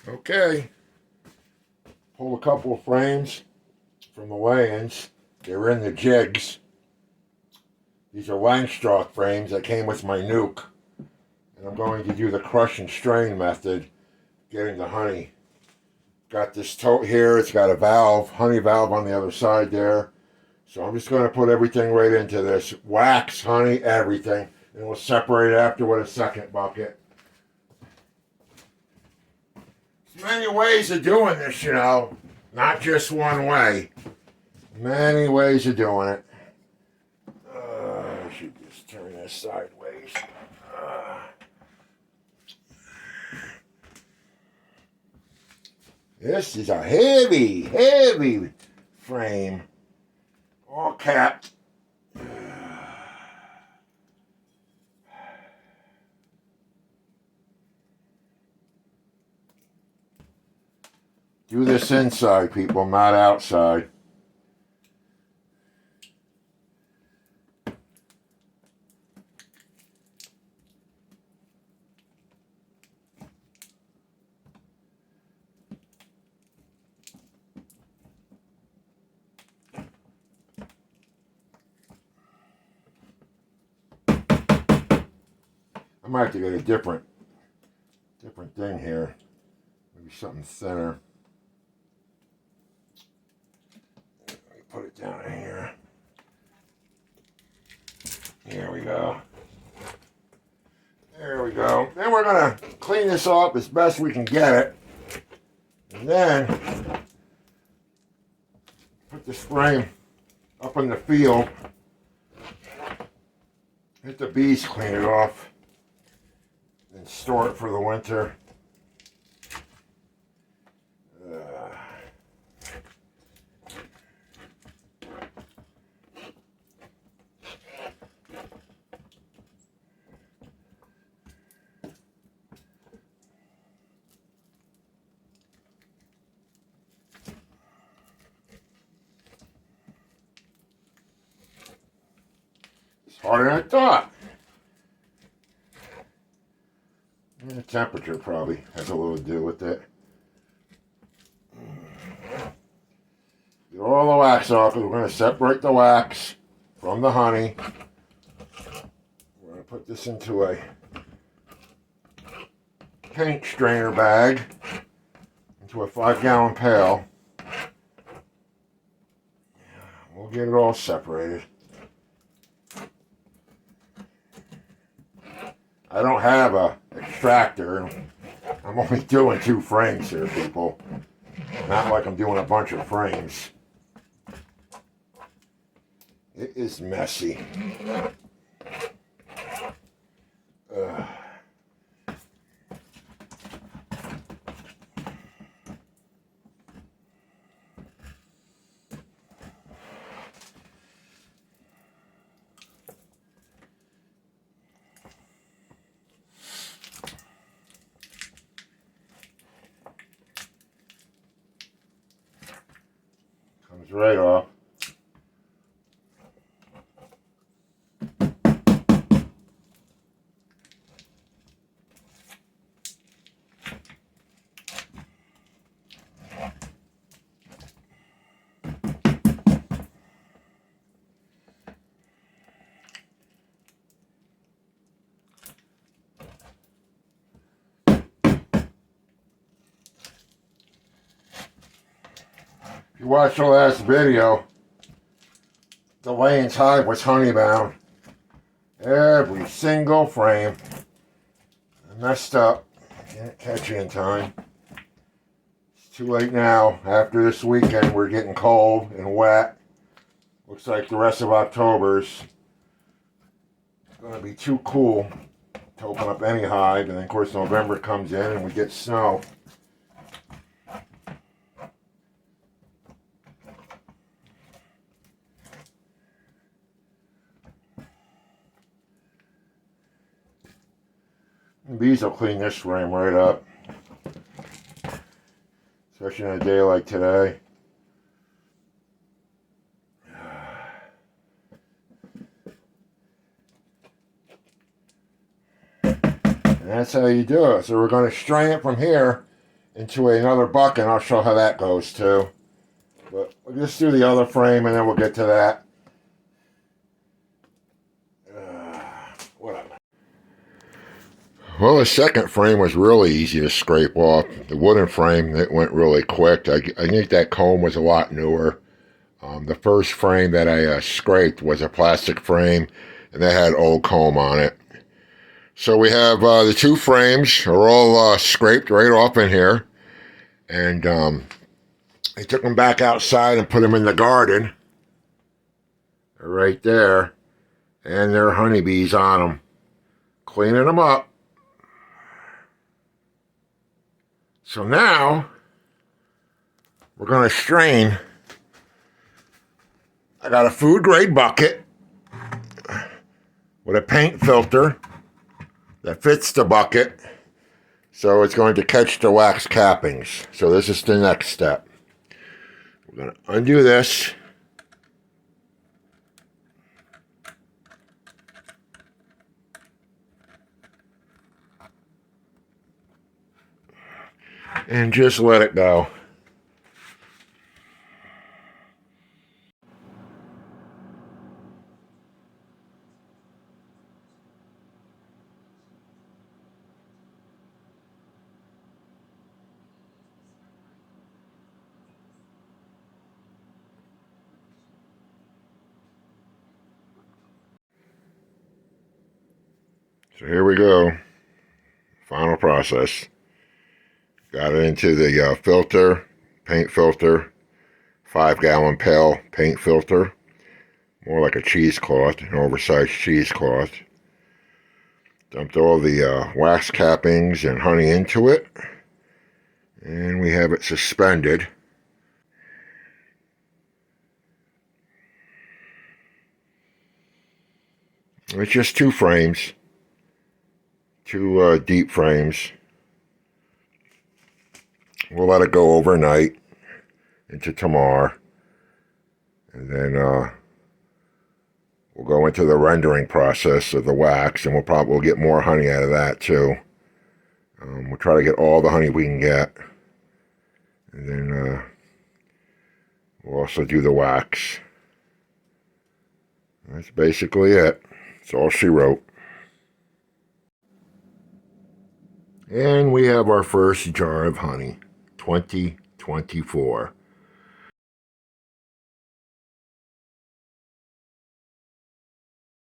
Okay, pulled a couple of frames from the weigh-ins. They were in the jigs. These are Langstroth frames that came with my nuke. And I'm going to do the crush and strain method, getting the honey. Got this tote here. It's got a valve, honey valve on the other side there. So I'm just going to put everything right into this. Wax, honey, everything. And we'll separate after with a second bucket. There's many ways of doing this, you know. Not just one way. Many ways of doing it. I should just turn this sideways. This is a heavy frame. All capped. Do this inside, people, not outside. I might have to get a different thing here. Maybe something thinner. Let me put it down in here. Here we go. There we go. Then we're going to clean this up as best we can get it. And then put this frame up in the field. Let the bees clean it off. And store it for the winter. It's harder than I thought. The temperature probably has a little to do with it. Get all the wax off, because we're going to separate the wax from the honey. We're going to put this into a paint strainer bag, into a 5-gallon pail. We'll get it all separated. I don't have a extractor. I'm only doing 2 frames here, people. Not like I'm doing a bunch of frames. It is messy. Comes right off. If you watched the last video, the Lane's hive was honey bound. Every single frame. I messed up. Can't catch it in time. It's too late now. After this weekend, we're getting cold and wet. Looks like the rest of October's going to be too cool to open up any hive. And then, of course, November comes in and we get snow. And bees will clean this frame right up. Especially on a day like today. And that's how you do it. So we're going to strain it from here into another bucket, and I'll show how that goes too. But we'll just do the other frame and then we'll get to that. Whatever. Well, the second frame was really easy to scrape off. The wooden frame, it went really quick. I think that comb was a lot newer. The first frame that I scraped was a plastic frame, and that had old comb on it. So we have the two frames are all scraped right off in here. And I took them back outside and put them in the garden. They're right there. And there are honeybees on them. Cleaning them up. So now, we're going to strain. I got a food grade bucket with a paint filter that fits the bucket. So it's going to catch the wax cappings. So this is the next step. We're going to undo this. And just let it go. So here we go. Final process. Got it into the filter, paint filter, 5-gallon pail paint filter. More like a cheesecloth, an oversized cheesecloth. Dumped all the wax cappings and honey into it. And we have it suspended. It's just two frames. Two deep frames. We'll let it go overnight into tomorrow. And then we'll go into the rendering process of the wax, and we'll get more honey out of that too. We'll try to get all the honey we can get. And then we'll also do the wax. That's basically it. That's all she wrote. And we have our first jar of honey, 2024.